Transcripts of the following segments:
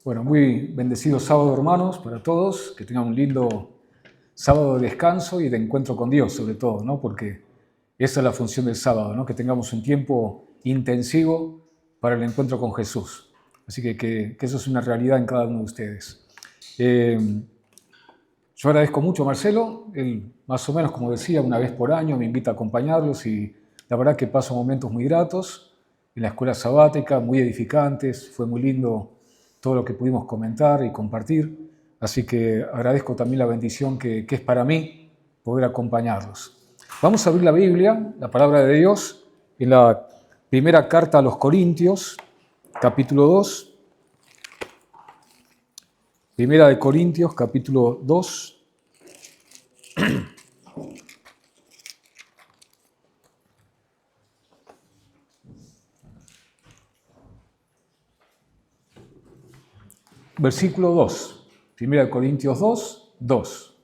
Bueno, muy bendecido sábado, hermanos, para todos. Que tengan un lindo sábado de descanso y de encuentro con Dios, sobre todo, ¿no? Porque esa es la función del sábado, ¿no? Que tengamos un tiempo intensivo para el encuentro con Jesús. Así que eso es una realidad en cada uno de ustedes. Yo agradezco mucho a Marcelo. Él, más o menos, como decía, una vez por año me invita a acompañarlos y la verdad que paso momentos muy gratos en la escuela sabática, muy edificantes. Fue muy lindo todo lo que pudimos comentar y compartir. Así que agradezco también la bendición que es para mí poder acompañarlos. Vamos a abrir la Biblia, la palabra de Dios, en la primera carta a los Corintios, capítulo 2. Primera de Corintios, capítulo 2. Versículo 2. Primera de Corintios 2, 2.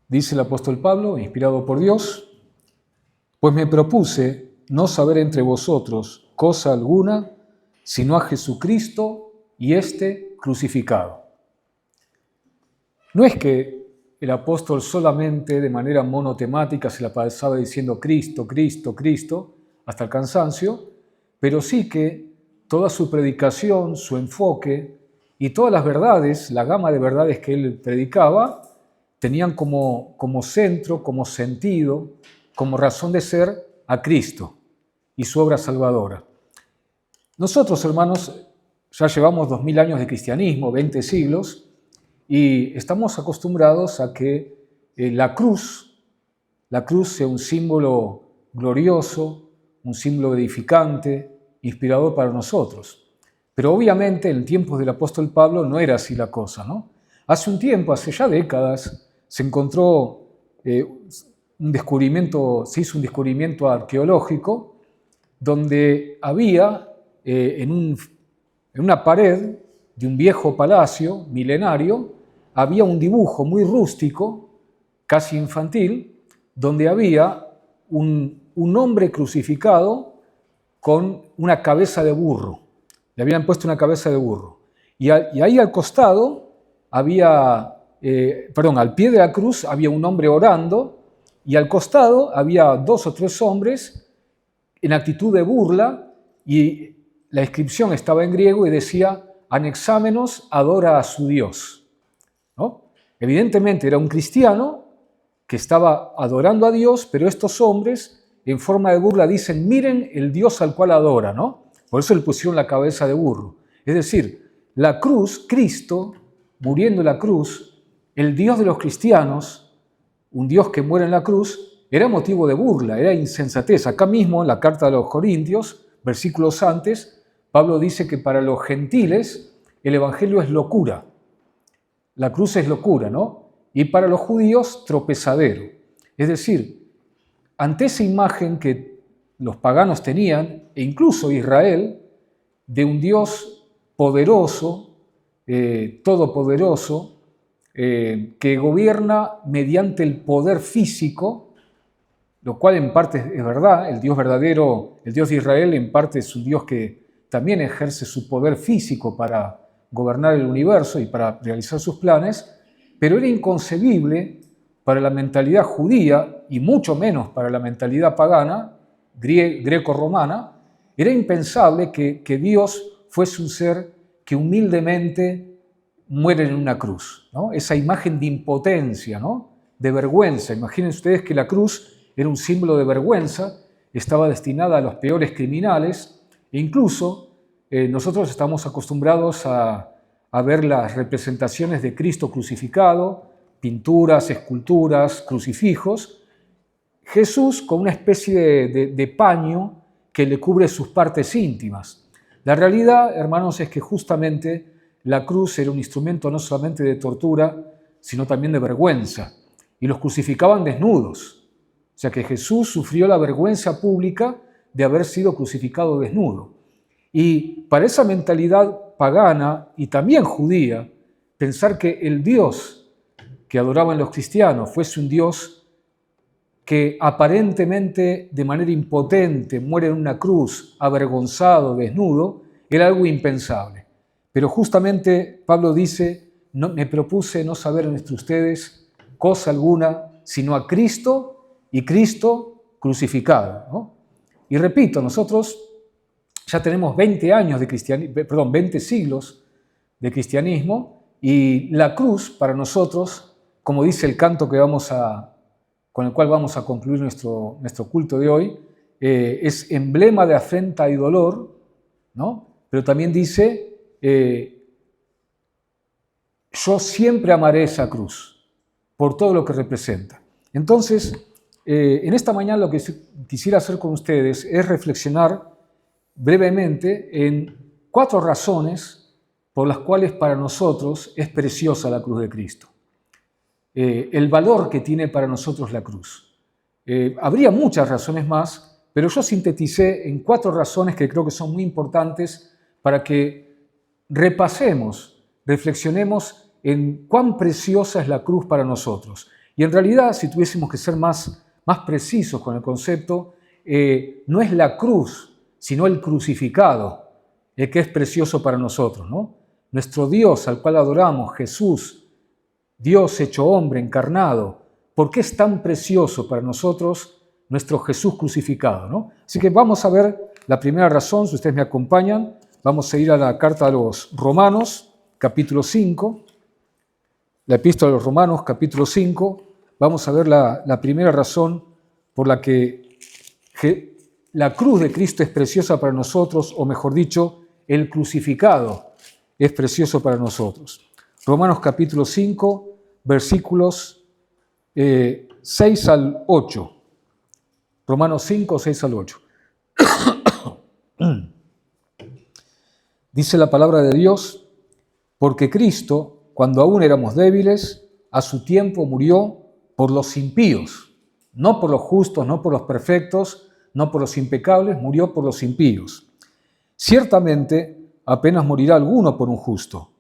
Dice el apóstol Pablo, inspirado por Dios: pues me propuse no saber entre vosotros cosa alguna, sino a Jesucristo y éste crucificado. No es que el apóstol solamente de manera monotemática se la pasaba diciendo Cristo, Cristo, Cristo, hasta el cansancio, pero sí que toda su predicación, su enfoque y todas las verdades, la gama de verdades que él predicaba, tenían como centro, como sentido, como razón de ser a Cristo y su obra salvadora. Nosotros, hermanos, ya llevamos 2000 años de cristianismo, 20 siglos, y estamos acostumbrados a que la cruz sea un símbolo glorioso, un símbolo edificante, inspirador para nosotros. Pero obviamente en tiempos del apóstol Pablo no era así la cosa, ¿no? Hace un tiempo, hace ya décadas, se encontró un descubrimiento, se hizo un descubrimiento arqueológico donde había en una pared de un viejo palacio milenario, había un dibujo muy rústico, casi infantil, donde había un hombre crucificado con una cabeza de burro. Le habían puesto una cabeza de burro. Y ahí al costado había, al pie de la cruz había un hombre orando, y al costado había 2 o 3 hombres en actitud de burla, y la inscripción estaba en griego y decía: anexámenos, adora a su Dios, ¿no? Evidentemente era un cristiano que estaba adorando a Dios, pero estos hombres en forma de burla dicen: miren el Dios al cual adora, ¿no? Por eso le pusieron la cabeza de burro. Es decir, la cruz, Cristo, muriendo en la cruz, el Dios de los cristianos, un Dios que muere en la cruz, era motivo de burla, era insensatez. Acá mismo, en la carta de los Corintios, versículos antes, Pablo dice que para los gentiles el evangelio es locura. La cruz es locura, ¿no? Y para los judíos, tropezadero. Es decir, ante esa imagen que los paganos tenían, e incluso Israel, de un Dios poderoso, todopoderoso, que gobierna mediante el poder físico, lo cual en parte es verdad. El Dios verdadero, el Dios de Israel, en parte es un Dios que también ejerce su poder físico para gobernar el universo y para realizar sus planes, pero era inconcebible para la mentalidad judía, y mucho menos para la mentalidad pagana, greco-romana. Era impensable que Dios fuese un ser que humildemente muere en una cruz, ¿no? Esa imagen de impotencia, ¿no? De vergüenza. Imaginen ustedes que la cruz era un símbolo de vergüenza, estaba destinada a los peores criminales, e incluso nosotros estamos acostumbrados a ver las representaciones de Cristo crucificado, pinturas, esculturas, crucifijos. Jesús con una especie de paño que le cubre sus partes íntimas. La realidad, hermanos, es que justamente la cruz era un instrumento no solamente de tortura, sino también de vergüenza, y los crucificaban desnudos. O sea que Jesús sufrió la vergüenza pública de haber sido crucificado desnudo. Y para esa mentalidad pagana y también judía, pensar que el Dios que adoraban los cristianos fuese un Dios que aparentemente de manera impotente muere en una cruz, avergonzado, desnudo, era algo impensable. Pero justamente Pablo dice, me propuse no saber entre ustedes cosa alguna, sino a Cristo y Cristo crucificado, ¿no? Y repito, nosotros ya tenemos 20 años de cristianismo, 20 siglos de cristianismo, y la cruz para nosotros, como dice el canto con el cual vamos a concluir nuestro culto de hoy, es emblema de afrenta y dolor, ¿no? Pero también dice, yo siempre amaré esa cruz, por todo lo que representa. Entonces, en esta mañana lo que quisiera hacer con ustedes es reflexionar brevemente en 4 razones por las cuales para nosotros es preciosa la cruz de Cristo. El valor que tiene para nosotros la cruz. Habría muchas razones más, pero yo sinteticé en 4 razones que creo que son muy importantes para que repasemos, reflexionemos en cuán preciosa es la cruz para nosotros. Y en realidad, si tuviésemos que ser más precisos con el concepto, no es la cruz, sino el crucificado, el que es precioso para nosotros, ¿no? Nuestro Dios al cual adoramos, Jesús, Dios hecho hombre, encarnado, ¿por qué es tan precioso para nosotros nuestro Jesús crucificado, ¿no? Así que vamos a ver la primera razón, si ustedes me acompañan, vamos a ir a la carta a los Romanos, capítulo 5, la epístola de los Romanos, capítulo 5, vamos a ver la primera razón por la que la cruz de Cristo es preciosa para nosotros, o mejor dicho, el crucificado es precioso para nosotros. Romanos capítulo 5, versículos 6 al 8. Romanos 5, 6 al 8. Dice la palabra de Dios, porque Cristo, cuando aún éramos débiles, a su tiempo murió por los impíos, no por los justos, no por los perfectos, no por los impecables, murió por los impíos. Ciertamente, apenas morirá alguno por un justo.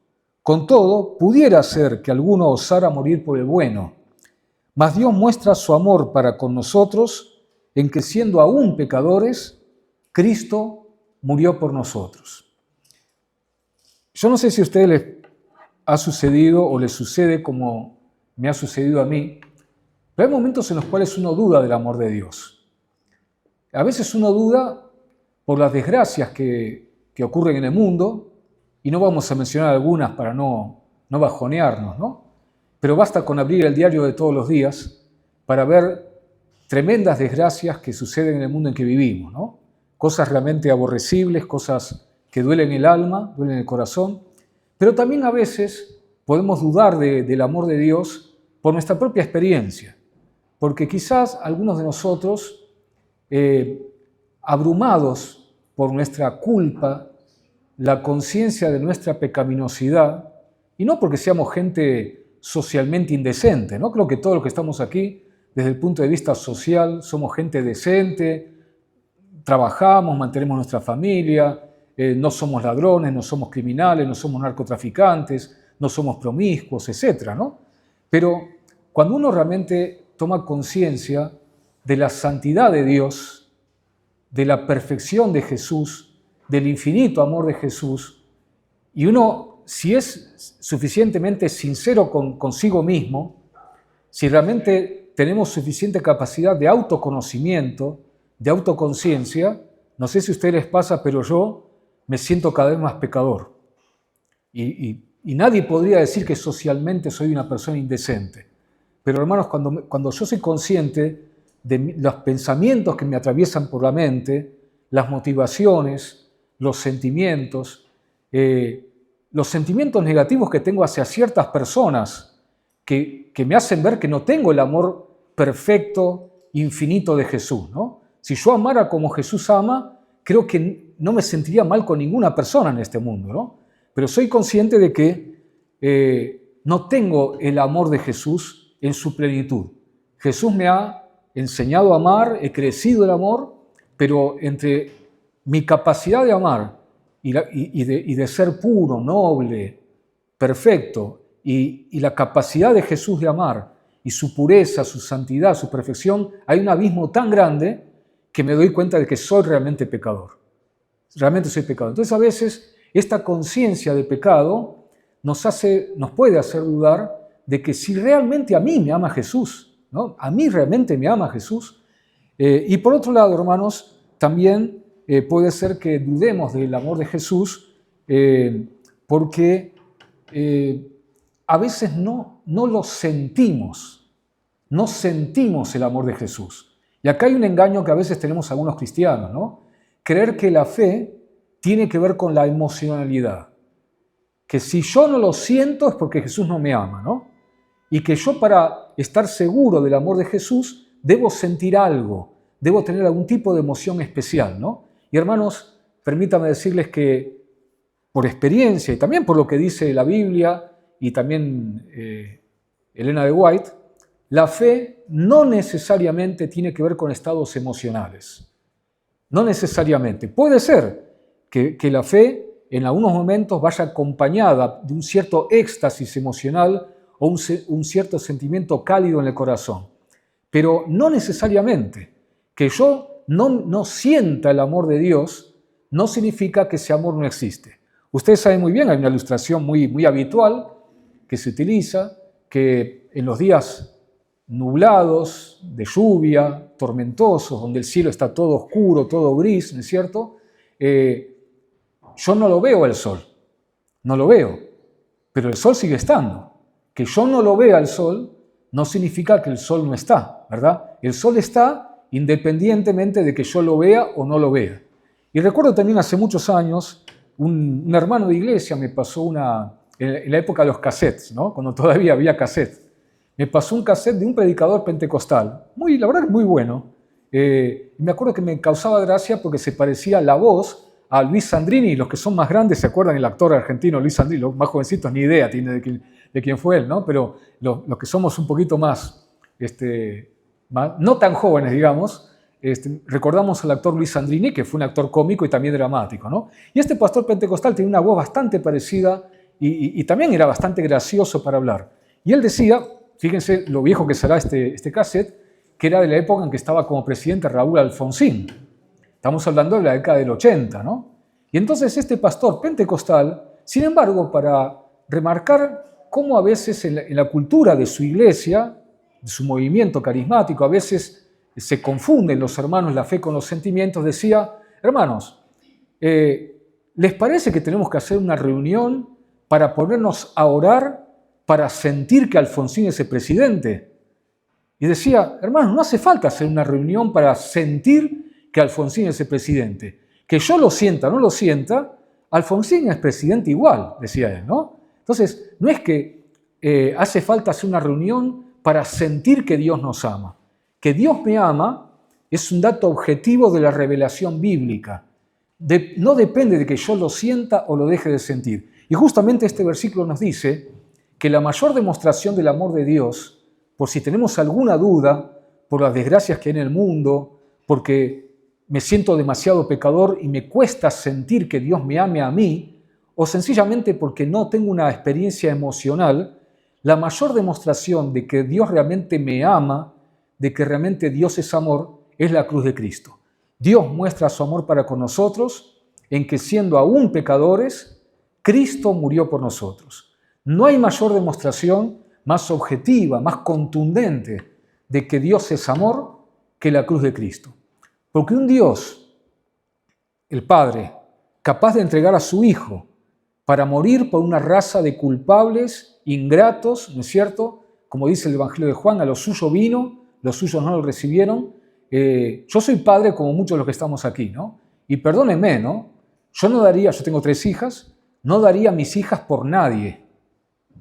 Con todo, pudiera ser que alguno osara morir por el bueno. Mas Dios muestra su amor para con nosotros en que, siendo aún pecadores, Cristo murió por nosotros. Yo no sé si a ustedes les ha sucedido o les sucede como me ha sucedido a mí, pero hay momentos en los cuales uno duda del amor de Dios. A veces uno duda por las desgracias que ocurren en el mundo, y no vamos a mencionar algunas para no bajonearnos, ¿no? Pero basta con abrir el diario de todos los días para ver tremendas desgracias que suceden en el mundo en que vivimos, ¿no? Cosas realmente aborrecibles, cosas que duelen el alma, duelen el corazón, pero también a veces podemos dudar del amor de Dios por nuestra propia experiencia, porque quizás algunos de nosotros, abrumados por nuestra culpa, la conciencia de nuestra pecaminosidad, y no porque seamos gente socialmente indecente, ¿no? Creo que todos los que estamos aquí, desde el punto de vista social, somos gente decente, trabajamos, mantenemos nuestra familia, no somos ladrones, no somos criminales, no somos narcotraficantes, no somos promiscuos, etc., ¿no? Pero cuando uno realmente toma conciencia de la santidad de Dios, de la perfección de Jesús, del infinito amor de Jesús, y uno, si es suficientemente sincero consigo mismo, si realmente tenemos suficiente capacidad de autoconocimiento, de autoconciencia, no sé si a ustedes les pasa, pero yo me siento cada vez más pecador. Y nadie podría decir que socialmente soy una persona indecente. Pero hermanos, cuando yo soy consciente de los pensamientos que me atraviesan por la mente, las motivaciones, los sentimientos negativos que tengo hacia ciertas personas que me hacen ver que no tengo el amor perfecto, infinito de Jesús, ¿no? Si yo amara como Jesús ama, creo que no me sentiría mal con ninguna persona en este mundo, ¿no? Pero soy consciente de que no tengo el amor de Jesús en su plenitud. Jesús me ha enseñado a amar, he crecido el amor, pero entre mi capacidad de amar y de ser puro, noble, perfecto, y la capacidad de Jesús de amar, y su pureza, su santidad, su perfección, hay un abismo tan grande que me doy cuenta de que soy realmente pecador. realmente soy pecador. Entonces a veces esta conciencia de pecado nos puede hacer dudar de que si realmente a mí me ama Jesús, ¿no? A mí realmente me ama Jesús. Y por otro lado, hermanos, también puede ser que dudemos del amor de Jesús porque a veces no lo sentimos, no sentimos el amor de Jesús. Y acá hay un engaño que a veces tenemos algunos cristianos, ¿no? Creer que la fe tiene que ver con la emocionalidad. Que si yo no lo siento es porque Jesús no me ama, ¿no? Y que yo para estar seguro del amor de Jesús debo sentir algo, debo tener algún tipo de emoción especial, ¿no? Y hermanos, permítanme decirles que por experiencia y también por lo que dice la Biblia y también Elena de White, la fe no necesariamente tiene que ver con estados emocionales. No necesariamente. Puede ser que la fe en algunos momentos vaya acompañada de un cierto éxtasis emocional o un cierto sentimiento cálido en el corazón. Pero no necesariamente. Que yo no sienta el amor de Dios no significa que ese amor no existe. Ustedes saben muy bien, hay una ilustración muy habitual que se utiliza, que en los días nublados, de lluvia, tormentosos, donde el cielo está todo oscuro, todo gris, ¿no es cierto? Yo no lo veo el sol, no lo veo, pero el sol sigue estando. Que yo no lo vea el sol no significa que el sol no está, ¿verdad? El sol está independientemente de que yo lo vea o no lo vea. Y recuerdo también hace muchos años, un hermano de iglesia me pasó en la época de los cassettes, ¿no? Cuando todavía había cassettes. Me pasó un cassette de un predicador pentecostal, la verdad que muy bueno. Me acuerdo que me causaba gracia porque se parecía la voz a Luis Sandrini. Los que son más grandes se acuerdan del actor argentino Luis Sandrini, los más jovencitos ni idea tienen de quién fue él, ¿no? Pero los que somos un poquito más, no tan jóvenes, digamos, recordamos al actor Luis Sandrini, que fue un actor cómico y también dramático, ¿no? Y este pastor pentecostal tenía una voz bastante parecida y también era bastante gracioso para hablar. Y él decía, fíjense lo viejo que será este cassette, que era de la época en que estaba como presidente Raúl Alfonsín. Estamos hablando de la década del 80, ¿no? Y entonces este pastor pentecostal, sin embargo, para remarcar cómo a veces en la cultura de su iglesia, de su movimiento carismático, a veces se confunden los hermanos la fe con los sentimientos, decía, hermanos, ¿les parece que tenemos que hacer una reunión para ponernos a orar para sentir que Alfonsín es el presidente? Y decía, hermanos, no hace falta hacer una reunión para sentir que Alfonsín es el presidente. Que yo lo sienta o no lo sienta, Alfonsín es presidente igual, decía él, ¿no? Entonces, no es que hace falta hacer una reunión para sentir que Dios nos ama. Que Dios me ama es un dato objetivo de la revelación bíblica. No depende de que yo lo sienta o lo deje de sentir. Y justamente este versículo nos dice que la mayor demostración del amor de Dios, por si tenemos alguna duda, por las desgracias que hay en el mundo, porque me siento demasiado pecador y me cuesta sentir que Dios me ame a mí, o sencillamente porque no tengo una experiencia emocional, la mayor demostración de que Dios realmente me ama, de que realmente Dios es amor, es la cruz de Cristo. Dios muestra su amor para con nosotros en que siendo aún pecadores, Cristo murió por nosotros. No hay mayor demostración más objetiva, más contundente de que Dios es amor que la cruz de Cristo. Porque un Dios, el Padre, capaz de entregar a su Hijo para morir por una raza de culpables, ingratos, ¿no es cierto? Como dice el Evangelio de Juan, a los suyos vino, los suyos no lo recibieron. Yo soy padre como muchos de los que estamos aquí, ¿no? Y perdónenme, ¿no? Yo tengo 3 hijas, no daría a mis hijas por nadie.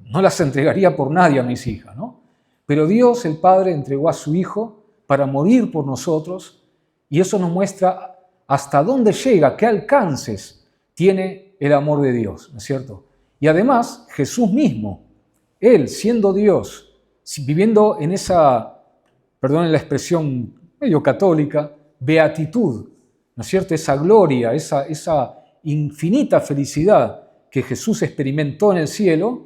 No las entregaría por nadie a mis hijas, ¿no? Pero Dios, el Padre, entregó a su Hijo para morir por nosotros y eso nos muestra hasta dónde llega, qué alcances tiene el amor de Dios, ¿no es cierto? Y además, Jesús mismo, Él siendo Dios, viviendo en esa, perdonen la expresión medio católica, beatitud, ¿no es cierto? Esa gloria, esa infinita felicidad que Jesús experimentó en el cielo,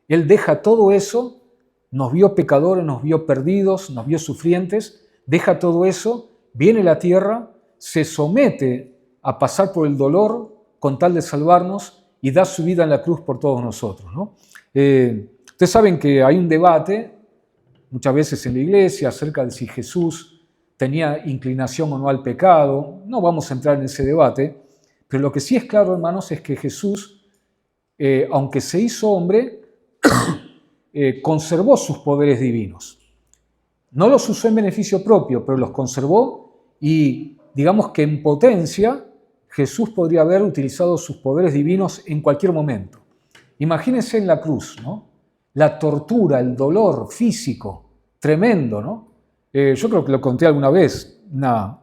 Él deja todo eso, nos vio pecadores, nos vio perdidos, nos vio sufrientes, deja todo eso, viene a la tierra, se somete a pasar por el dolor con tal de salvarnos y da su vida en la cruz por todos nosotros, ¿no? Ustedes saben que hay un debate muchas veces en la iglesia acerca de si Jesús tenía inclinación o no al pecado. No vamos a entrar en ese debate, pero lo que sí es claro, hermanos, es que Jesús, aunque se hizo hombre, conservó sus poderes divinos. No los usó en beneficio propio, pero los conservó y digamos que en potencia Jesús podría haber utilizado sus poderes divinos en cualquier momento. Imagínense en la cruz, ¿no? La tortura, el dolor físico, tremendo, ¿no? Yo creo que lo conté alguna vez, una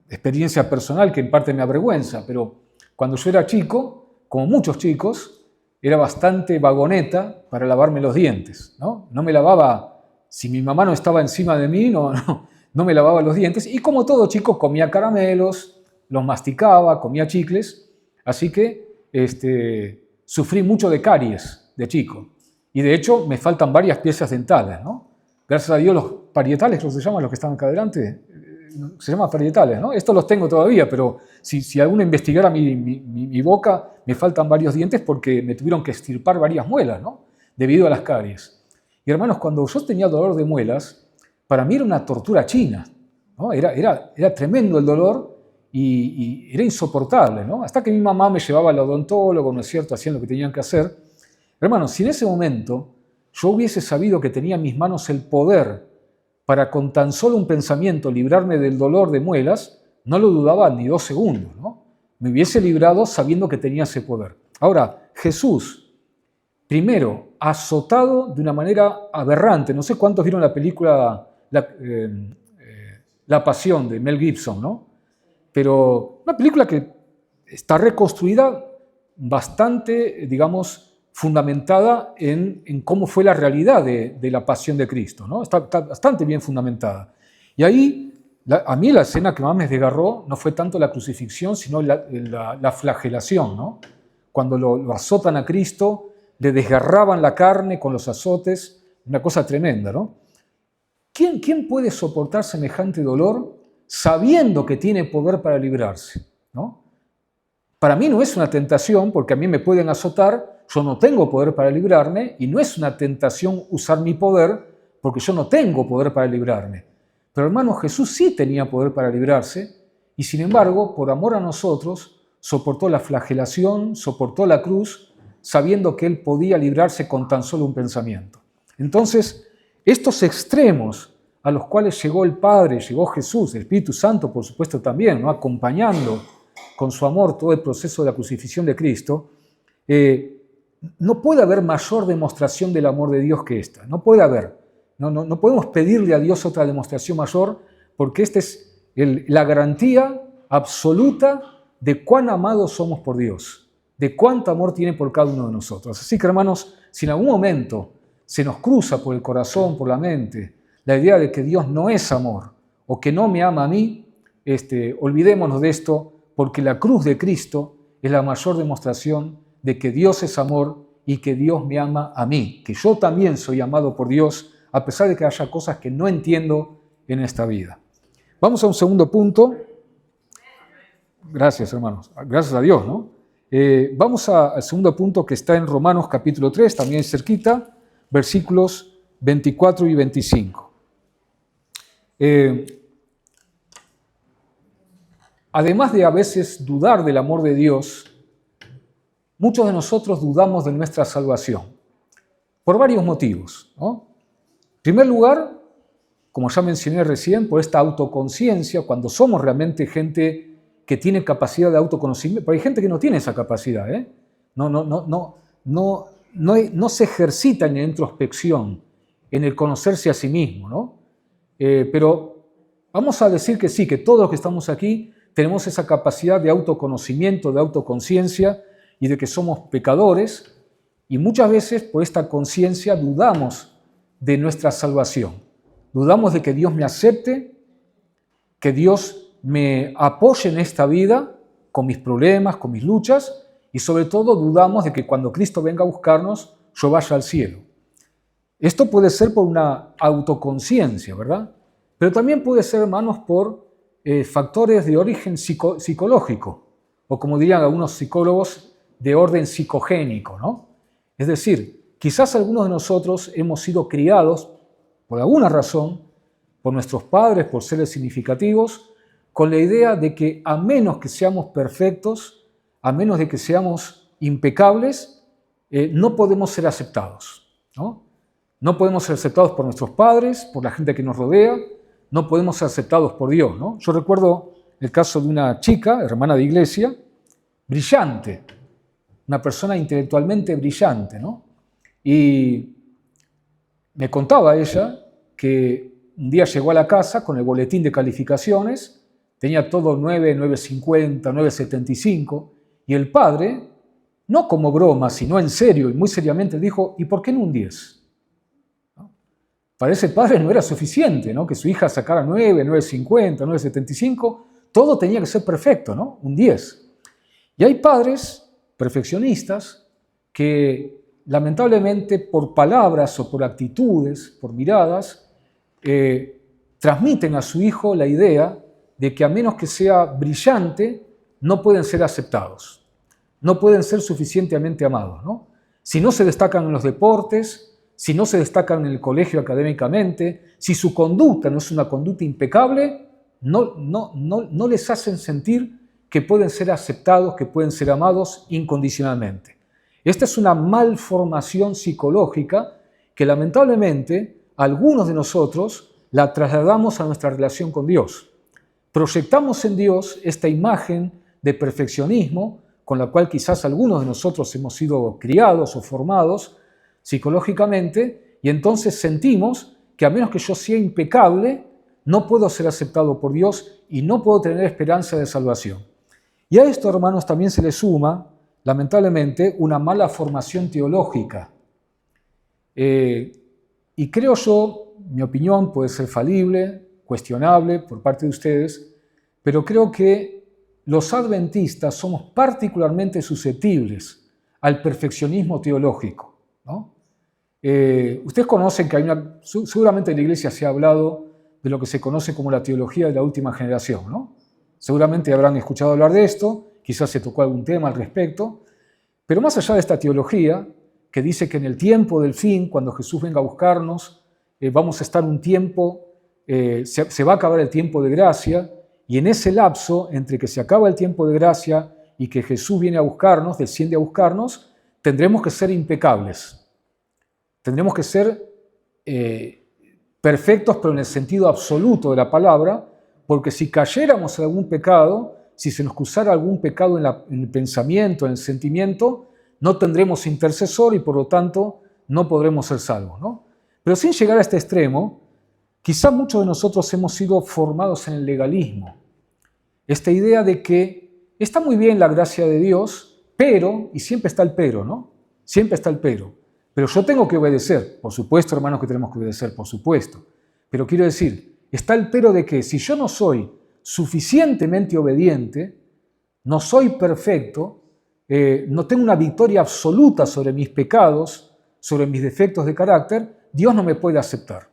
experiencia personal que en parte me avergüenza, pero cuando yo era chico, como muchos chicos, era bastante vagoneta para lavarme los dientes, ¿no? No me lavaba, si mi mamá no estaba encima de mí, no me lavaba los dientes, y como todo chico comía caramelos, los masticaba, comía chicles, así que sufrí mucho de caries de chico. Y de hecho me faltan varias piezas dentales, ¿no? Gracias a Dios los parietales, ¿cómo se llaman los que están acá adelante? Se llaman parietales, ¿no? Estos los tengo todavía, pero si alguno investigara mi boca, me faltan varios dientes porque me tuvieron que extirpar varias muelas, ¿no? Debido a las caries. Y hermanos, cuando yo tenía dolor de muelas, para mí era una tortura china, ¿no? Era tremendo el dolor y era insoportable, ¿no? Hasta que mi mamá me llevaba al odontólogo, ¿no es cierto?, hacían lo que tenían que hacer. Hermanos, si en ese momento yo hubiese sabido que tenía en mis manos el poder para con tan solo un pensamiento librarme del dolor de muelas, no lo dudaba ni 2 segundos, ¿no? Me hubiese librado sabiendo que tenía ese poder. Ahora, Jesús, primero, azotado de una manera aberrante. No sé cuántos vieron la película La Pasión de Mel Gibson, ¿no? Pero una película que está reconstruida bastante, digamos, fundamentada en cómo fue la realidad de la pasión de Cristo, ¿no? Está bastante bien fundamentada. Y ahí, a mí la escena que más me desgarró no fue tanto la crucifixión, sino la flagelación, ¿no? Cuando lo azotan a Cristo, le desgarraban la carne con los azotes, una cosa tremenda, ¿no? ¿Quién puede soportar semejante dolor sabiendo que tiene poder para librarse, ¿no? Para mí no es una tentación, porque a mí me pueden azotar, yo no tengo poder para librarme, y no es una tentación usar mi poder, porque yo no tengo poder para librarme. Pero hermano, Jesús sí tenía poder para librarse, y sin embargo, por amor a nosotros, soportó la flagelación, soportó la cruz, sabiendo que Él podía librarse con tan solo un pensamiento. Entonces, estos extremos a los cuales llegó el Padre, llegó Jesús, el Espíritu Santo, por supuesto también, ¿no?, acompañando con su amor todo el proceso de la crucifixión de Cristo, no puede haber mayor demostración del amor de Dios que esta. No puede haber. No podemos pedirle a Dios otra demostración mayor, porque esta es la garantía absoluta de cuán amados somos por Dios, de cuánto amor tiene por cada uno de nosotros. Así que, hermanos, si en algún momento se nos cruza por el corazón, por la mente, la idea de que Dios no es amor o que no me ama a mí, olvidémonos de esto, porque la cruz de Cristo es la mayor demostración de que Dios es amor y que Dios me ama a mí, que yo también soy amado por Dios, a pesar de que haya cosas que no entiendo en esta vida. Vamos a un segundo punto. Gracias, hermanos. Gracias a Dios, ¿no? Vamos al segundo punto que está en Romanos capítulo 3, también cerquita, versículos 24 y 25. Además de a veces dudar del amor de Dios, muchos de nosotros dudamos de nuestra salvación, por varios motivos, ¿no? En primer lugar, como ya mencioné recién, por esta autoconciencia, cuando somos realmente gente que tiene capacidad de autoconocimiento, pero hay gente que no tiene esa capacidad, ¿eh? No se ejercita en la introspección, en el conocerse a sí mismo, ¿no? Pero vamos a decir que sí, que todos los que estamos aquí tenemos esa capacidad de autoconocimiento, de autoconciencia y de que somos pecadores, y muchas veces por esta conciencia dudamos de nuestra salvación. Dudamos de que Dios me acepte, que Dios me apoye en esta vida con mis problemas, con mis luchas, y sobre todo dudamos de que cuando Cristo venga a buscarnos, yo vaya al cielo. Esto puede ser por una autoconciencia, ¿verdad? Pero también puede ser, hermanos, por factores de origen psicológico, o como dirían algunos psicólogos, de orden psicogénico, ¿no? Es decir, quizás algunos de nosotros hemos sido criados, por alguna razón, por nuestros padres, por seres significativos, con la idea de que a menos que seamos perfectos, a menos de que seamos impecables, no podemos ser aceptados, ¿no? No podemos ser aceptados por nuestros padres, por la gente que nos rodea, no podemos ser aceptados por Dios, ¿no? Yo recuerdo el caso de una chica, hermana de iglesia, brillante, una persona intelectualmente brillante, ¿no? Y me contaba ella que un día llegó a la casa con el boletín de calificaciones, tenía todo 9, 9.50, 9.75, y el padre, no como broma, sino en serio y muy seriamente, dijo, ¿y por qué no un 10? ¿No? Para ese padre no era suficiente, ¿no? Que su hija sacara 9, 9.50, 9.75, todo tenía que ser perfecto, ¿no? Un 10. Y hay padres perfeccionistas que lamentablemente por palabras o por actitudes, por miradas, transmiten a su hijo la idea de que a menos que sea brillante, no pueden ser aceptados, no pueden ser suficientemente amados, ¿no? Si no se destacan en los deportes, si no se destacan en el colegio académicamente, si su conducta no es una conducta impecable, no les hacen sentir que pueden ser aceptados, que pueden ser amados incondicionalmente. Esta es una malformación psicológica que lamentablemente algunos de nosotros la trasladamos a nuestra relación con Dios. Proyectamos en Dios esta imagen de perfeccionismo con la cual quizás algunos de nosotros hemos sido criados o formados psicológicamente, y entonces sentimos que a menos que yo sea impecable, no puedo ser aceptado por Dios y no puedo tener esperanza de salvación. Y a esto, hermanos, también se le suma, lamentablemente, una mala formación teológica. Y creo yo, mi opinión puede ser falible, cuestionable por parte de ustedes, pero creo que los adventistas somos particularmente susceptibles al perfeccionismo teológico, ¿no? Ustedes conocen que seguramente en la iglesia se ha hablado de lo que se conoce como la teología de la última generación, ¿no? Seguramente habrán escuchado hablar de esto, quizás se tocó algún tema al respecto, pero más allá de esta teología, que dice que en el tiempo del fin, cuando Jesús venga a buscarnos, vamos a estar un tiempo, se va a acabar el tiempo de gracia, y en ese lapso, entre que se acaba el tiempo de gracia y que Jesús viene a buscarnos, desciende a buscarnos, tendremos que ser impecables. Tendremos que ser perfectos, pero en el sentido absoluto de la palabra, porque si cayéramos en algún pecado, si se nos cruzara algún pecado en el pensamiento, en el sentimiento, no tendremos intercesor y por lo tanto no podremos ser salvos, ¿no? Pero sin llegar a este extremo, quizá muchos de nosotros hemos sido formados en el legalismo. Esta idea de que está muy bien la gracia de Dios, pero, y siempre está el pero, ¿no? Siempre está el pero yo tengo que obedecer. Por supuesto, hermanos, que tenemos que obedecer, por supuesto. Pero quiero decir, está el pero de que si yo no soy suficientemente obediente, no soy perfecto, no tengo una victoria absoluta sobre mis pecados, sobre mis defectos de carácter, Dios no me puede aceptar.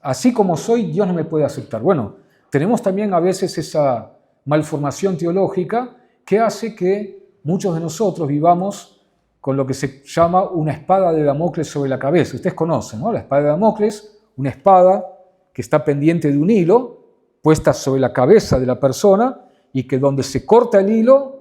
Así como soy, Dios no me puede aceptar. Bueno, tenemos también a veces esa malformación teológica que hace que muchos de nosotros vivamos con lo que se llama una espada de Damocles sobre la cabeza. Ustedes conocen, ¿no? La espada de Damocles, una espada que está pendiente de un hilo, puesta sobre la cabeza de la persona, y que donde se corta el hilo,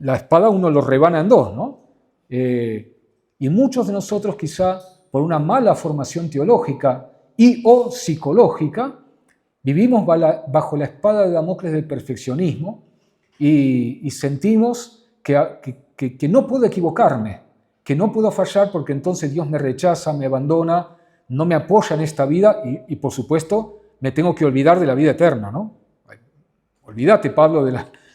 la espada uno lo rebana en dos, ¿no? Y muchos de nosotros quizá por una mala formación teológica y o psicológica, vivimos bajo la espada de Damocles del perfeccionismo y sentimos que no puedo equivocarme, que no puedo fallar porque entonces Dios me rechaza, me abandona, no me apoya en esta vida y por supuesto me tengo que olvidar de la vida eterna, ¿no? Olvídate, Pablo,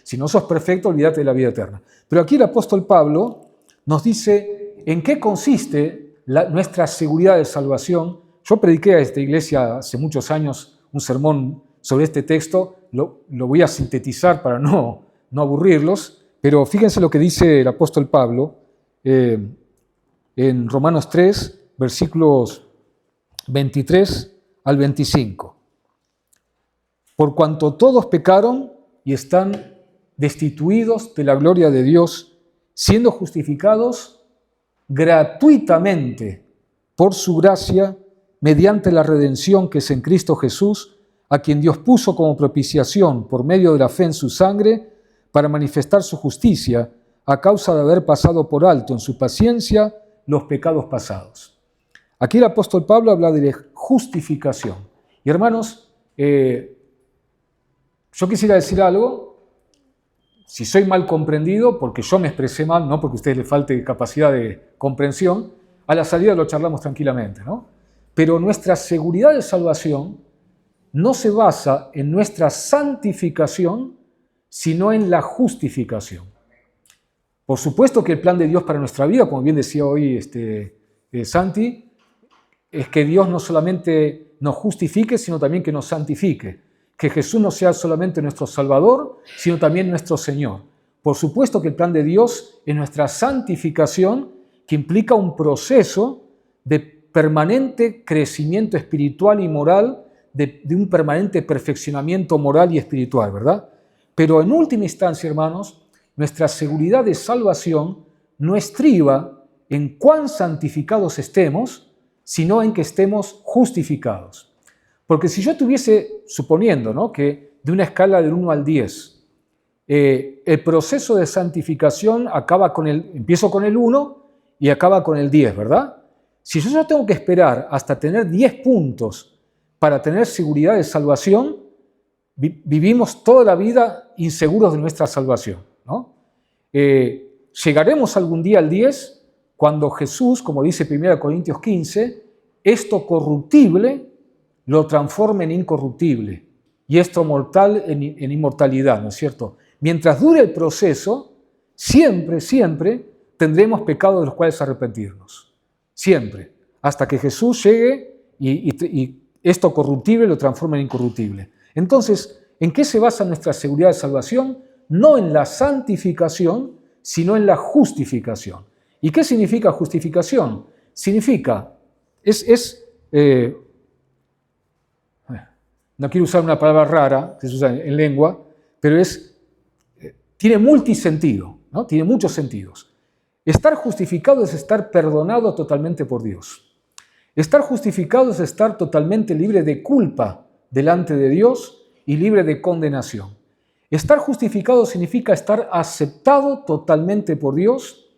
si no sos perfecto, olvídate de la vida eterna. Pero aquí el apóstol Pablo nos dice en qué consiste nuestra seguridad de salvación. Yo prediqué a esta iglesia hace muchos años un sermón sobre este texto, lo voy a sintetizar para no aburrirlos, pero fíjense lo que dice el apóstol Pablo en Romanos 3, versículos 23 al 25. por cuanto todos pecaron y están destituidos de la gloria de Dios, siendo justificados gratuitamente por su gracia, mediante la redención que es en Cristo Jesús, a quien Dios puso como propiciación por medio de la fe en su sangre, para manifestar su justicia, a causa de haber pasado por alto en su paciencia los pecados pasados. Aquí el apóstol Pablo habla de justificación. Y hermanos, yo quisiera decir algo, si soy mal comprendido, porque yo me expresé mal, no porque a ustedes les falte capacidad de comprensión, a la salida lo charlamos tranquilamente, ¿no? Pero nuestra seguridad de salvación no se basa en nuestra santificación, sino en la justificación. Por supuesto que el plan de Dios para nuestra vida, como bien decía hoy Santi, es que Dios no solamente nos justifique, sino también que nos santifique. Que Jesús no sea solamente nuestro Salvador, sino también nuestro Señor. Por supuesto que el plan de Dios es nuestra santificación, que implica un proceso de permanente crecimiento espiritual y moral, de un permanente perfeccionamiento moral y espiritual, ¿verdad? Pero en última instancia, hermanos, nuestra seguridad de salvación no estriba en cuán santificados estemos, sino en que estemos justificados. Porque si yo estuviese suponiendo, ¿no?, que de una escala del 1 al 10, el proceso de santificación empiezo con el 1 y acaba con el 10, ¿verdad? Si yo tengo que esperar hasta tener 10 puntos para tener seguridad de salvación, vivimos toda la vida inseguros de nuestra salvación, ¿no? Llegaremos algún día al 10 cuando Jesús, como dice 1 Corintios 15, esto corruptible lo transforme en incorruptible y esto mortal en inmortalidad, ¿no es cierto? Mientras dure el proceso, siempre tendremos pecados de los cuales arrepentirnos. Siempre. Hasta que Jesús llegue y esto corruptible lo transforme en incorruptible. Entonces, ¿en qué se basa nuestra seguridad de salvación? No en la santificación, sino en la justificación. ¿Y qué significa justificación? Significa, no quiero usar una palabra rara que se usa en lengua, pero tiene multisentido, ¿no? Tiene muchos sentidos. Estar justificado es estar perdonado totalmente por Dios. Estar justificado es estar totalmente libre de culpa delante de Dios y libre de condenación. Estar justificado significa estar aceptado totalmente por Dios.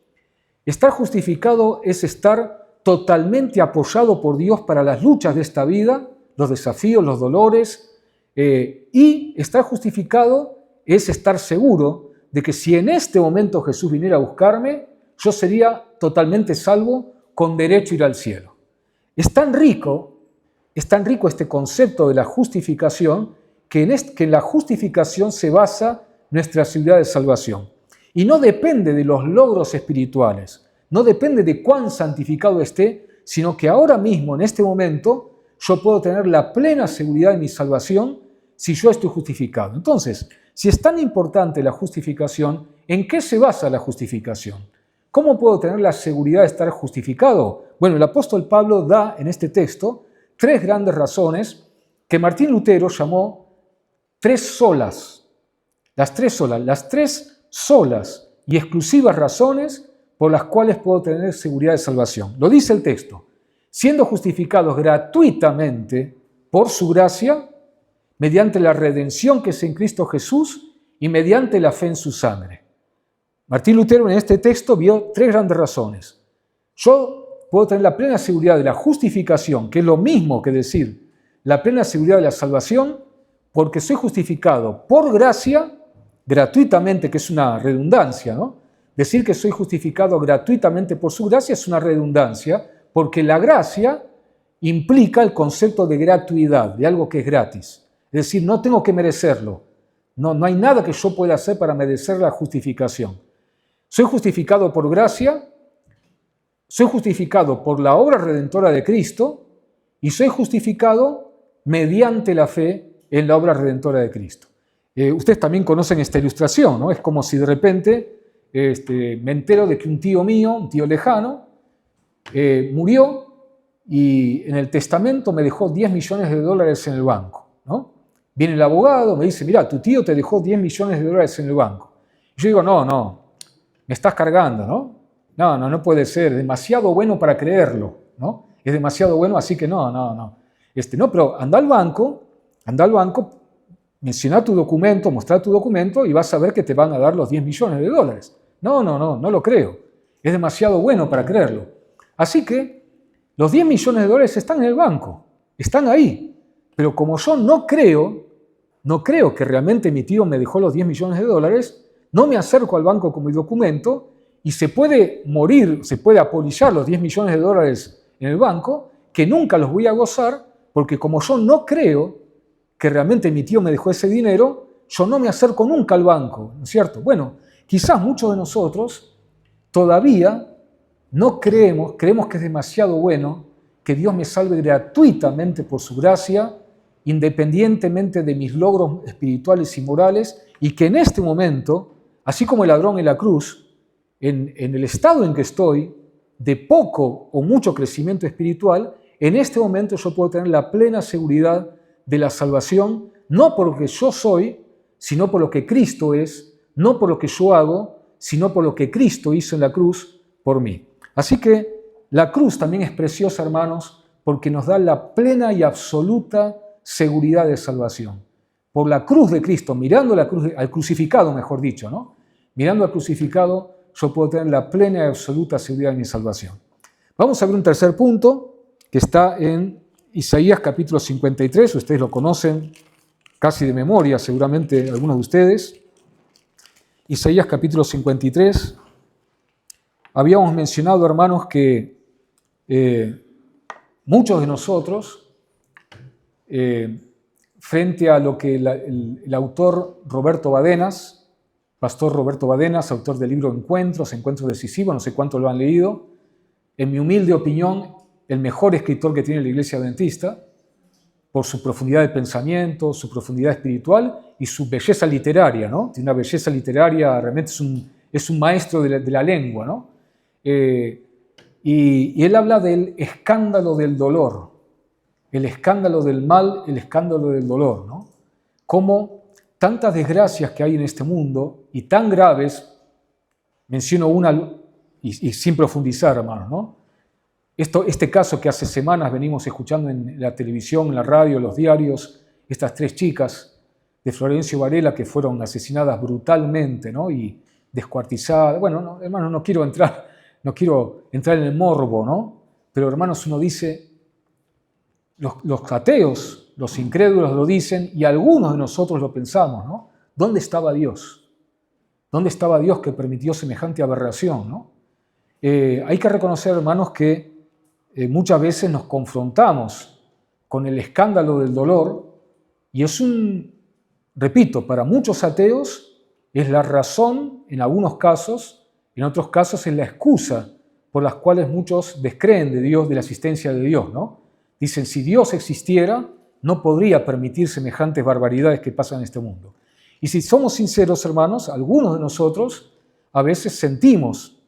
Estar justificado es estar totalmente apoyado por Dios para las luchas de esta vida, los desafíos, los dolores, y estar justificado es estar seguro de que si en este momento Jesús viniera a buscarme, yo sería totalmente salvo con derecho a ir al cielo. Es tan rico este concepto de la justificación que en la justificación se basa nuestra seguridad de salvación. Y no depende de los logros espirituales, no depende de cuán santificado esté, sino que ahora mismo, en este momento, yo puedo tener la plena seguridad de mi salvación si yo estoy justificado. Entonces, si es tan importante la justificación, ¿en qué se basa la justificación? ¿Cómo puedo tener la seguridad de estar justificado? Bueno, el apóstol Pablo da en este texto 3 grandes razones que Martín Lutero llamó 3 solas. Las 3 solas y exclusivas razones por las cuales puedo tener seguridad de salvación. Lo dice el texto. Siendo justificados gratuitamente por su gracia, mediante la redención que es en Cristo Jesús y mediante la fe en su sangre. Martín Lutero en este texto vio 3 grandes razones. Yo puedo tener la plena seguridad de la justificación, que es lo mismo que decir la plena seguridad de la salvación, porque soy justificado por gracia, gratuitamente, que es una redundancia, ¿no? Decir que soy justificado gratuitamente por su gracia es una redundancia, porque la gracia implica el concepto de gratuidad, de algo que es gratis. Es decir, no tengo que merecerlo. No hay nada que yo pueda hacer para merecer la justificación. Soy justificado por gracia, soy justificado por la obra redentora de Cristo y soy justificado mediante la fe en la obra redentora de Cristo. Ustedes también conocen esta ilustración, ¿no? Es como si de repente me entero de que un tío mío, un tío lejano, murió y en el testamento me dejó $10 millones en el banco, ¿no? Viene el abogado, me dice, mira, tu tío te dejó 10 millones de dólares en el banco. Y yo digo, no, me estás cargando, ¿no? No puede ser, es demasiado bueno para creerlo, ¿no? Es demasiado bueno, así que no. Pero anda al banco, menciona tu documento, mostrar tu documento y vas a ver que te van a dar los 10 millones de dólares. No lo creo. Es demasiado bueno para creerlo. Así que los 10 millones de dólares están en el banco, están ahí. Pero como yo no creo que realmente mi tío me dejó los 10 millones de dólares, no me acerco al banco con mi documento y se puede morir, se puede apolillar los 10 millones de dólares en el banco, que nunca los voy a gozar, porque como yo no creo que realmente mi tío me dejó ese dinero, yo no me acerco nunca al banco, ¿no es cierto? Bueno, quizás muchos de nosotros todavía no creemos que es demasiado bueno que Dios me salve gratuitamente por su gracia, independientemente de mis logros espirituales y morales, y que en este momento, así como el ladrón en la cruz, en el estado en que estoy, de poco o mucho crecimiento espiritual, en este momento yo puedo tener la plena seguridad de la salvación, no por lo que yo soy, sino por lo que Cristo es, no por lo que yo hago, sino por lo que Cristo hizo en la cruz por mí. Así que la cruz también es preciosa, hermanos, porque nos da la plena y absoluta seguridad de salvación. Por la cruz de Cristo, mirando la cruz, al crucificado, mejor dicho, ¿no? Mirando al crucificado, yo puedo tener la plena y absoluta seguridad de mi salvación. Vamos a ver un tercer punto que está en Isaías capítulo 53, ustedes lo conocen casi de memoria, seguramente algunos de ustedes. Isaías capítulo 53. Habíamos mencionado, hermanos, que muchos de nosotros, frente a lo que el autor Roberto Badenas, pastor Roberto Badenas, autor del libro Encuentros Decisivos, no sé cuántos lo han leído, en mi humilde opinión, el mejor escritor que tiene la Iglesia Adventista, por su profundidad de pensamiento, su profundidad espiritual y su belleza literaria, ¿no? Tiene una belleza literaria, realmente es un maestro de la lengua, ¿no? Y él habla del escándalo del dolor, el escándalo del mal, el escándalo del dolor, ¿no? Cómo tantas desgracias que hay en este mundo y tan graves, menciono una y sin profundizar, hermanos, ¿no? Este caso que hace semanas venimos escuchando en la televisión, en la radio, en los diarios, estas 3 chicas de Florencio Varela que fueron asesinadas brutalmente, ¿no? Y descuartizadas. Bueno, no, hermanos, no quiero entrar en el morbo, ¿no? Pero, hermanos, uno dice, los ateos, los incrédulos lo dicen y algunos de nosotros lo pensamos, ¿no? ¿Dónde estaba Dios? ¿Dónde estaba Dios que permitió semejante aberración, ¿no? Hay que reconocer, hermanos, que muchas veces nos confrontamos con el escándalo del dolor y repito, para muchos ateos es la razón en algunos casos, en otros casos es la excusa por las cuales muchos descreen de Dios, de la existencia de Dios, ¿no? Dicen, si Dios existiera, no podría permitir semejantes barbaridades que pasan en este mundo. Y si somos sinceros, hermanos, algunos de nosotros a veces sentimos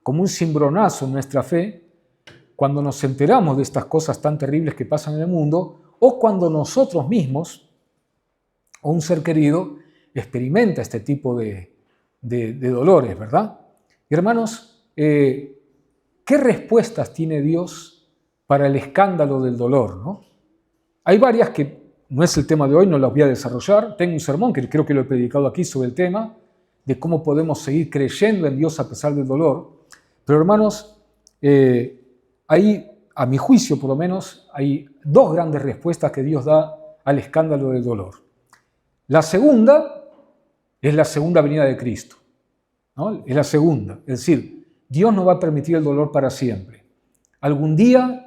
como un cimbronazo en nuestra fe cuando nos enteramos de estas cosas tan terribles que pasan en el mundo, o cuando nosotros mismos, o un ser querido, experimenta este tipo de dolores, ¿verdad? Y hermanos, ¿qué respuestas tiene Dios para el escándalo del dolor, ¿no? Hay varias que no es el tema de hoy, no las voy a desarrollar. Tengo un sermón que creo que lo he predicado aquí sobre el tema de cómo podemos seguir creyendo en Dios a pesar del dolor. Pero hermanos, a mi juicio por lo menos, hay 2 grandes respuestas que Dios da al escándalo del dolor. La segunda es la segunda venida de Cristo, ¿no? Es la segunda, es decir, Dios no va a permitir el dolor para siempre. Algún día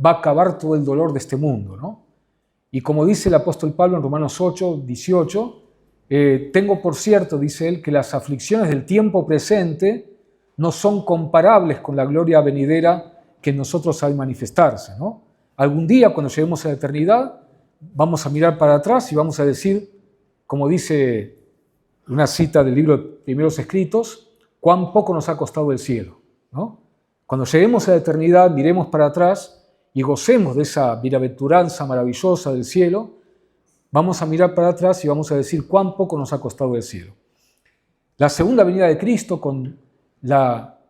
va a acabar todo el dolor de este mundo, ¿no? Y como dice el apóstol Pablo en Romanos 8, 18, tengo por cierto, dice él, que las aflicciones del tiempo presente no son comparables con la gloria venidera que en nosotros ha de manifestarse, ¿no? Algún día, cuando lleguemos a la eternidad, vamos a mirar para atrás y vamos a decir, como dice una cita del libro de Primeros Escritos, cuán poco nos ha costado el cielo, ¿no? Cuando lleguemos a la eternidad, miremos para atrás y gocemos de esa bienaventuranza maravillosa del cielo, vamos a mirar para atrás y vamos a decir cuán poco nos ha costado el cielo. La segunda venida de Cristo, con la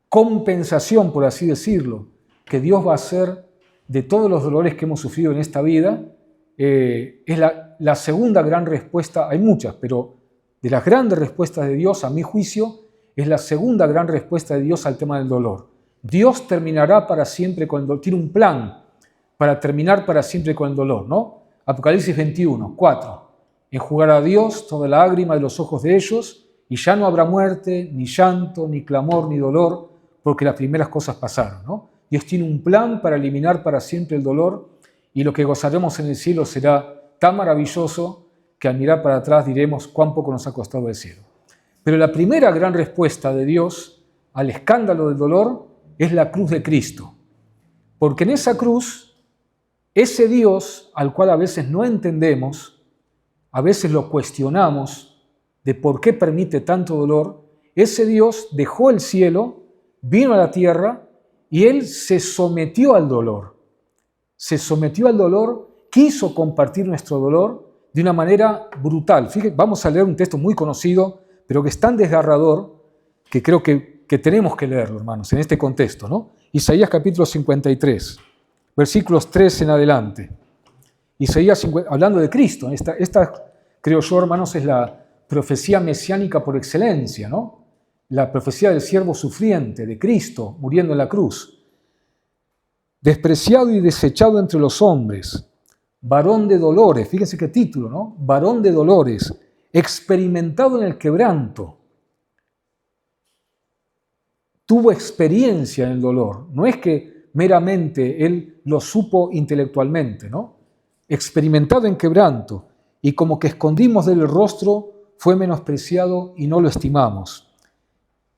compensación, por así decirlo, que Dios va a hacer de todos los dolores que hemos sufrido en esta vida, es la segunda gran respuesta. Hay muchas, pero de las grandes respuestas de Dios, a mi juicio, es la segunda gran respuesta de Dios al tema del dolor. Dios terminará para siempre con el dolor, tiene un plan para terminar para siempre con el dolor, ¿no? Apocalipsis 21, 4. Enjugará a Dios toda lágrima de los ojos de ellos, y ya no habrá muerte, ni llanto, ni clamor, ni dolor, porque las primeras cosas pasaron, ¿no? Dios tiene un plan para eliminar para siempre el dolor, y lo que gozaremos en el cielo será tan maravilloso que al mirar para atrás diremos cuán poco nos ha costado el cielo. Pero la primera gran respuesta de Dios al escándalo del dolor es la cruz de Cristo. Porque en esa cruz, ese Dios al cual a veces no entendemos, a veces lo cuestionamos de por qué permite tanto dolor, ese Dios dejó el cielo, vino a la tierra y Él se sometió al dolor. Se sometió al dolor, quiso compartir nuestro dolor de una manera brutal. Fíjense, vamos a leer un texto muy conocido, pero que es tan desgarrador que creo que tenemos que leerlo, hermanos, en este contexto, ¿no? Isaías capítulo 53, versículos 3 en adelante. Isaías, hablando de Cristo, esta creo yo, hermanos, es la profecía mesiánica por excelencia, ¿no? La profecía del siervo sufriente, de Cristo, muriendo en la cruz. Despreciado y desechado entre los hombres, varón de dolores, fíjense qué título, ¿no? Varón de dolores, experimentado en el quebranto. Tuvo experiencia en el dolor, no es que meramente él lo supo intelectualmente, ¿no? Experimentado en quebranto, y como que escondimos del rostro, fue menospreciado y no lo estimamos.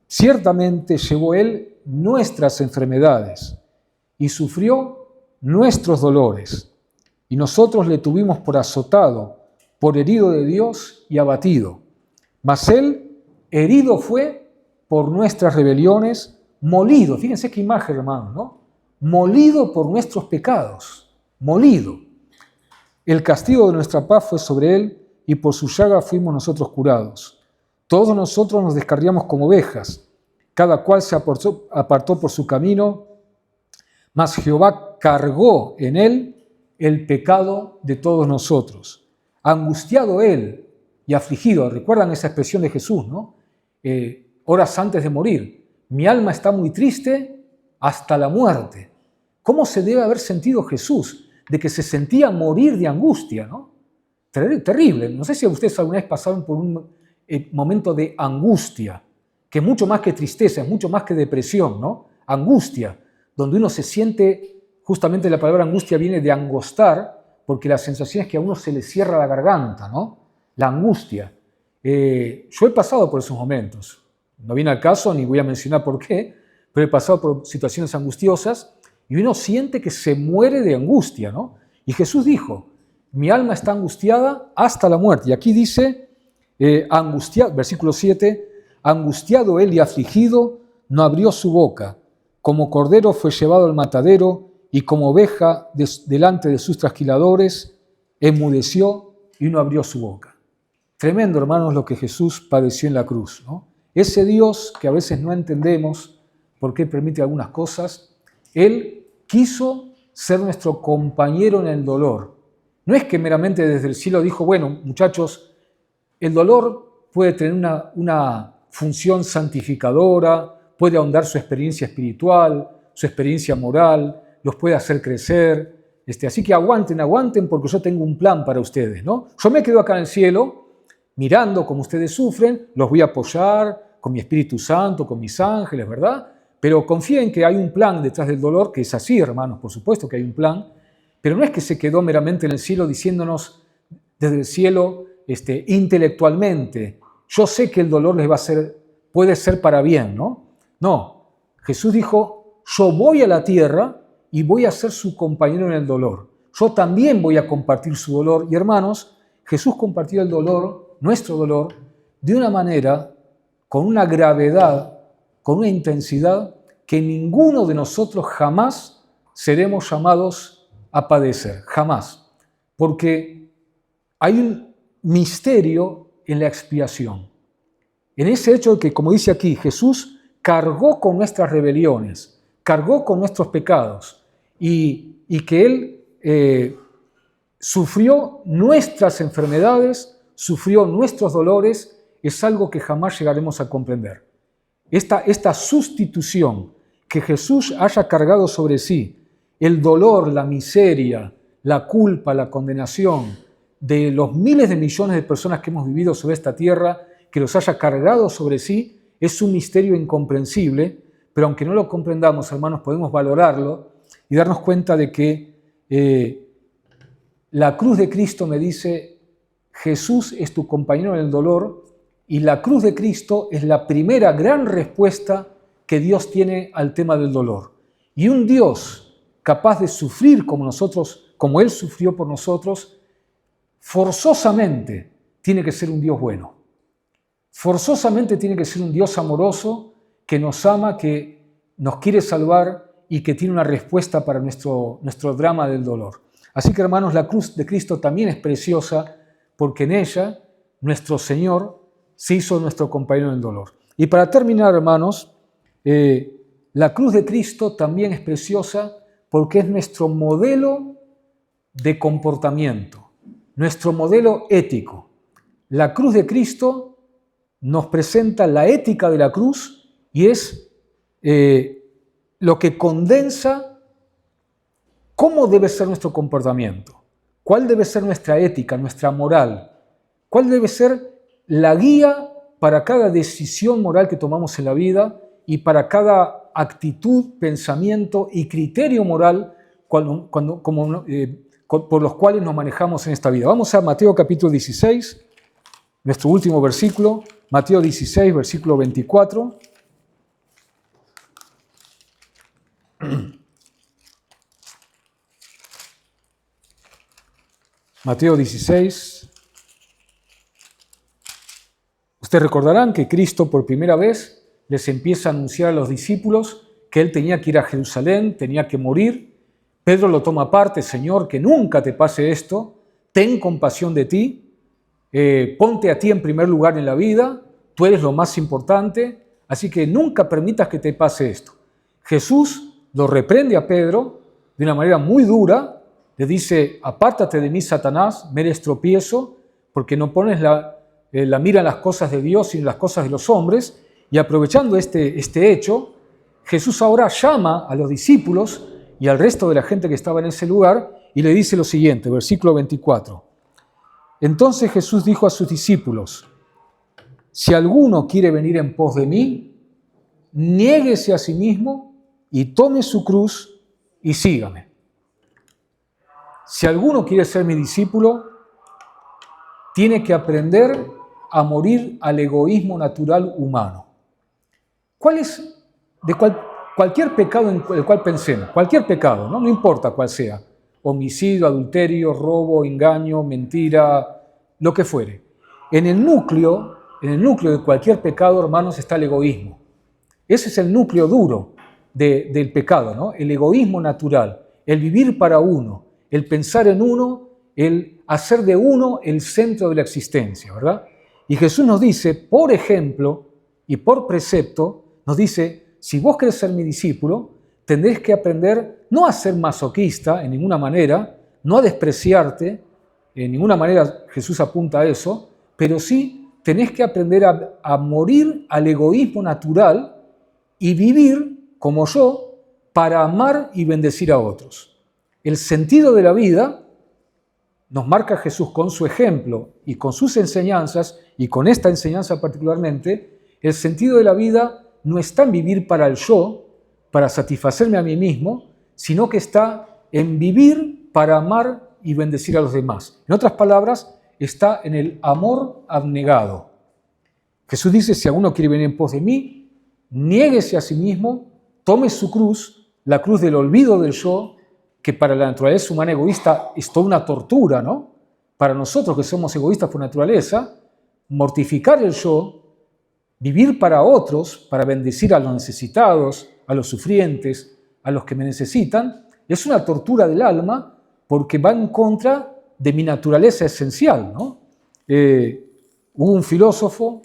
Ciertamente llevó él nuestras enfermedades y sufrió nuestros dolores, y nosotros le tuvimos por azotado, por herido de Dios y abatido. Mas él herido fue por nuestras rebeliones, molido, fíjense qué imagen, hermanos, ¿no? Molido por nuestros pecados, molido. El castigo de nuestra paz fue sobre él, y por su llaga fuimos nosotros curados. Todos nosotros nos descarriamos como ovejas, cada cual se apartó por su camino, mas Jehová cargó en él el pecado de todos nosotros. Angustiado él y afligido, recuerdan esa expresión de Jesús, ¿no? Horas antes de morir, mi alma está muy triste hasta la muerte. ¿Cómo se debe haber sentido Jesús? De que se sentía morir de angustia, ¿no? Terrible. No sé si ustedes alguna vez pasaron por un momento de angustia, que es mucho más que tristeza, es mucho más que depresión, ¿no? Angustia, donde uno se siente, justamente la palabra angustia viene de angostar, porque la sensación es que a uno se le cierra la garganta, ¿no? La angustia. Yo he pasado por esos momentos. No viene al caso, ni voy a mencionar por qué, pero he pasado por situaciones angustiosas y uno siente que se muere de angustia, ¿no? Y Jesús dijo, mi alma está angustiada hasta la muerte. Y aquí dice, versículo 7, angustiado él y afligido, no abrió su boca. Como cordero fue llevado al matadero y como oveja delante de sus trasquiladores, enmudeció y no abrió su boca. Tremendo, hermanos, lo que Jesús padeció en la cruz, ¿no? Ese Dios que a veces no entendemos por qué permite algunas cosas, Él quiso ser nuestro compañero en el dolor. No es que meramente desde el cielo dijo, bueno, muchachos, el dolor puede tener una función santificadora, puede ahondar su experiencia espiritual, su experiencia moral, los puede hacer crecer. Así que aguanten porque yo tengo un plan para ustedes, ¿no? Yo me quedo acá en el cielo, mirando cómo ustedes sufren, los voy a apoyar con mi Espíritu Santo, con mis ángeles, ¿verdad? Pero confíen que hay un plan detrás del dolor, que es así, hermanos, por supuesto que hay un plan, pero no es que se quedó meramente en el cielo diciéndonos desde el cielo intelectualmente, yo sé que el dolor puede ser para bien, ¿no? No, Jesús dijo, yo voy a la tierra y voy a ser su compañero en el dolor. Yo también voy a compartir su dolor. Y hermanos, Jesús compartió el dolor, nuestro dolor, de una manera, con una gravedad, con una intensidad que ninguno de nosotros jamás seremos llamados a padecer, jamás. porque hay un misterio en la expiación. En ese hecho de que, como dice aquí, Jesús cargó con nuestras rebeliones, cargó con nuestros pecados y que Él sufrió nuestras enfermedades, sufrió nuestros dolores, es algo que jamás llegaremos a comprender. Esta sustitución, que Jesús haya cargado sobre sí el dolor, la miseria, la culpa, la condenación de los miles de millones de personas que hemos vivido sobre esta tierra, que los haya cargado sobre sí, es un misterio incomprensible, pero aunque no lo comprendamos, hermanos, podemos valorarlo y darnos cuenta de que la cruz de Cristo me dice, Jesús es tu compañero en el dolor, y la cruz de Cristo es la primera gran respuesta que Dios tiene al tema del dolor. Y un Dios capaz de sufrir como nosotros, como Él sufrió por nosotros, forzosamente tiene que ser un Dios bueno. Forzosamente tiene que ser un Dios amoroso, que nos ama, que nos quiere salvar y que tiene una respuesta para nuestro drama del dolor. Así que, hermanos, la cruz de Cristo también es preciosa porque en ella nuestro Señor se hizo nuestro compañero en el dolor. Y para terminar, hermanos, la cruz de Cristo también es preciosa porque es nuestro modelo de comportamiento, nuestro modelo ético. La cruz de Cristo nos presenta la ética de la cruz y es lo que condensa cómo debe ser nuestro comportamiento, cuál debe ser nuestra ética, nuestra moral, cuál debe ser la guía para cada decisión moral que tomamos en la vida y para cada actitud, pensamiento y criterio moral por los cuales nos manejamos en esta vida. Vamos a Mateo capítulo 16, nuestro último versículo, Mateo 16, versículo 24. Mateo 16. Ustedes recordarán que Cristo por primera vez les empieza a anunciar a los discípulos que Él tenía que ir a Jerusalén, tenía que morir. Pedro lo toma aparte, Señor, que nunca te pase esto, ten compasión de ti, ponte a ti en primer lugar en la vida, tú eres lo más importante, así que nunca permitas que te pase esto. Jesús lo reprende a Pedro de una manera muy dura, le dice, apártate de mí, Satanás, me eres tropiezo, porque no pones la mira en las cosas de Dios sino en las cosas de los hombres. Y aprovechando este hecho, Jesús ahora llama a los discípulos y al resto de la gente que estaba en ese lugar y le dice lo siguiente, versículo 24. Entonces Jesús dijo a sus discípulos, si alguno quiere venir en pos de mí, niéguese a sí mismo y tome su cruz y sígame. Si alguno quiere ser mi discípulo, tiene que aprender a morir al egoísmo natural humano. ¿Cuál es cualquier pecado en el cual pensemos? Cualquier pecado, no importa cuál sea. Homicidio, adulterio, robo, engaño, mentira, lo que fuere. En el núcleo de cualquier pecado, hermanos, está el egoísmo. Ese es el núcleo duro del pecado, ¿no? El egoísmo natural, el vivir para uno, el pensar en uno, el hacer de uno el centro de la existencia, ¿verdad? Y Jesús nos dice, por ejemplo y por precepto, nos dice, si vos querés ser mi discípulo, tendréis que aprender no a ser masoquista en ninguna manera, no a despreciarte, en ninguna manera Jesús apunta a eso, pero sí tenés que aprender a morir al egoísmo natural y vivir como yo para amar y bendecir a otros. El sentido de la vida nos marca Jesús con su ejemplo y con sus enseñanzas, y con esta enseñanza particularmente, el sentido de la vida no está en vivir para el yo, para satisfacerme a mí mismo, sino que está en vivir para amar y bendecir a los demás. En otras palabras, está en el amor abnegado. Jesús dice, si alguno quiere venir en pos de mí, niéguese a sí mismo, tome su cruz, la cruz del olvido del yo, que para la naturaleza humana egoísta es toda una tortura, ¿no? Para nosotros que somos egoístas por naturaleza, mortificar el yo, vivir para otros, para bendecir a los necesitados, a los sufrientes, a los que me necesitan, es una tortura del alma porque va en contra de mi naturaleza esencial, ¿no? Hubo un filósofo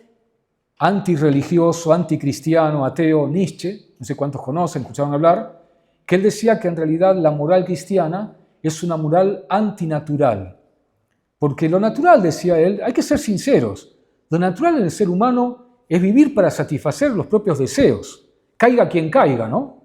antirreligioso, anticristiano, ateo, Nietzsche, no sé cuántos conocen, escucharon hablar, que él decía que en realidad la moral cristiana es una moral antinatural. Porque lo natural, decía él, hay que ser sinceros, lo natural en el ser humano es vivir para satisfacer los propios deseos, caiga quien caiga, ¿no?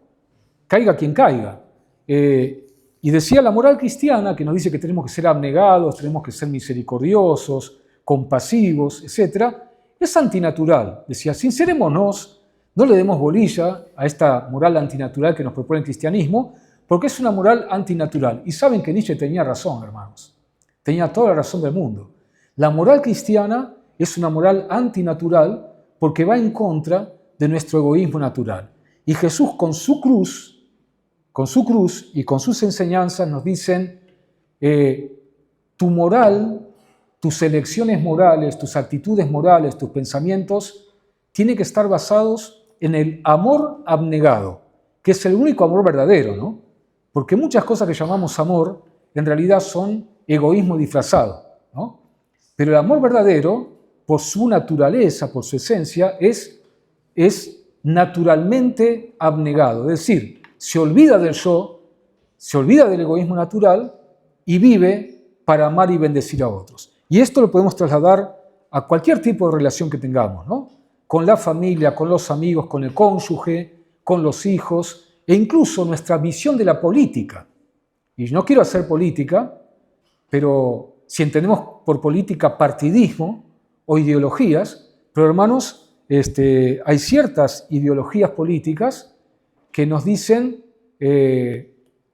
Caiga quien caiga. Y decía la moral cristiana, que nos dice que tenemos que ser abnegados, tenemos que ser misericordiosos, compasivos, etc., es antinatural. Decía, sincerémonos, no le demos bolilla a esta moral antinatural que nos propone el cristianismo, porque es una moral antinatural. Y saben que Nietzsche tenía razón, hermanos. Tenía toda la razón del mundo. La moral cristiana es una moral antinatural porque va en contra de nuestro egoísmo natural. Y Jesús con su cruz y con sus enseñanzas nos dicen, tu moral, tus elecciones morales, tus actitudes morales, tus pensamientos, tienen que estar basados en el amor abnegado, que es el único amor verdadero, ¿no? Porque muchas cosas que llamamos amor en realidad son egoísmo disfrazado, ¿no? Pero el amor verdadero, por su naturaleza, por su esencia, es naturalmente abnegado. Es decir, se olvida del yo, se olvida del egoísmo natural y vive para amar y bendecir a otros. Y esto lo podemos trasladar a cualquier tipo de relación que tengamos, ¿no? Con la familia, con los amigos, con el cónyuge, con los hijos, e incluso nuestra visión de la política. Y no quiero hacer política, pero si entendemos por política partidismo o ideologías, pero hermanos, hay ciertas ideologías políticas que nos dicen,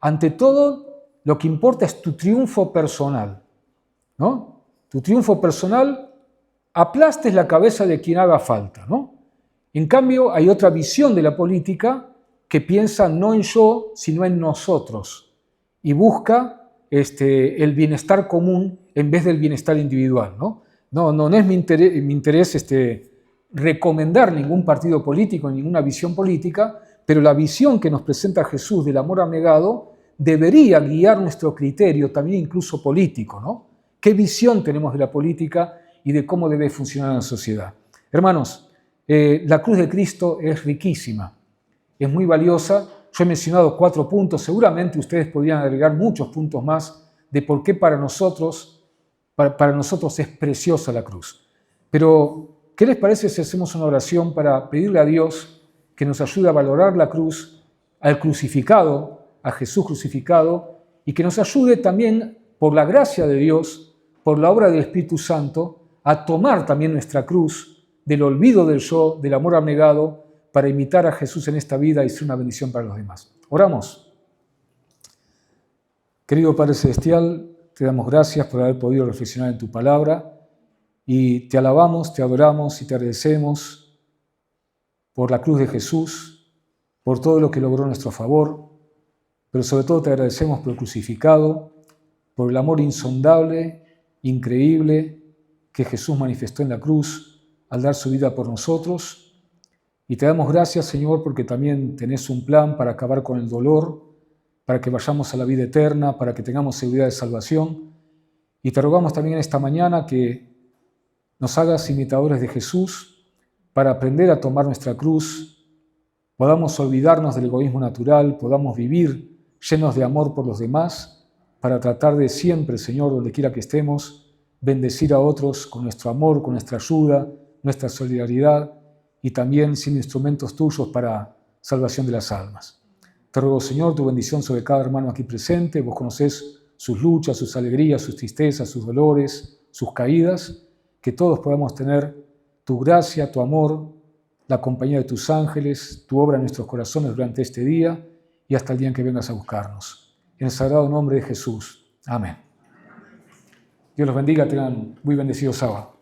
ante todo, lo que importa es tu triunfo personal, ¿no? Tu triunfo personal, aplastes la cabeza de quien haga falta, ¿no? En cambio, hay otra visión de la política que piensa no en yo, sino en nosotros, y busca el bienestar común en vez del bienestar individual, ¿no? No es mi interés recomendar ningún partido político, ninguna visión política, pero la visión que nos presenta Jesús del amor abnegado debería guiar nuestro criterio, también incluso político, ¿no? ¿Qué visión tenemos de la política y de cómo debe funcionar la sociedad? Hermanos, la cruz de Cristo es riquísima, es muy valiosa. Yo he mencionado 4 puntos, seguramente ustedes podrían agregar muchos puntos más de por qué para nosotros es preciosa la cruz. Pero, ¿qué les parece si hacemos una oración para pedirle a Dios que nos ayude a valorar la cruz, al crucificado, a Jesús crucificado, y que nos ayude también, por la gracia de Dios, por la obra del Espíritu Santo, a tomar también nuestra cruz del olvido del yo, del amor abnegado, para imitar a Jesús en esta vida y ser una bendición para los demás. Oramos. Querido Padre Celestial, te damos gracias por haber podido reflexionar en tu palabra y te alabamos, te adoramos y te agradecemos por la cruz de Jesús, por todo lo que logró a nuestro favor, pero sobre todo te agradecemos por el crucificado, por el amor insondable, increíble que Jesús manifestó en la cruz al dar su vida por nosotros. Y te damos gracias, Señor, porque también tenés un plan para acabar con el dolor, para que vayamos a la vida eterna, para que tengamos seguridad de salvación. Y te rogamos también esta mañana que nos hagas imitadores de Jesús para aprender a tomar nuestra cruz, podamos olvidarnos del egoísmo natural, podamos vivir llenos de amor por los demás, para tratar de siempre, Señor, donde quiera que estemos, bendecir a otros con nuestro amor, con nuestra ayuda, nuestra solidaridad, y también sin instrumentos tuyos para salvación de las almas. Te ruego, Señor, tu bendición sobre cada hermano aquí presente. Vos conocés sus luchas, sus alegrías, sus tristezas, sus dolores, sus caídas, que todos podamos tener tu gracia, tu amor, la compañía de tus ángeles, tu obra en nuestros corazones durante este día y hasta el día en que vengas a buscarnos. En el sagrado nombre de Jesús. Amén. Dios los bendiga, tengan muy bendecido sábado.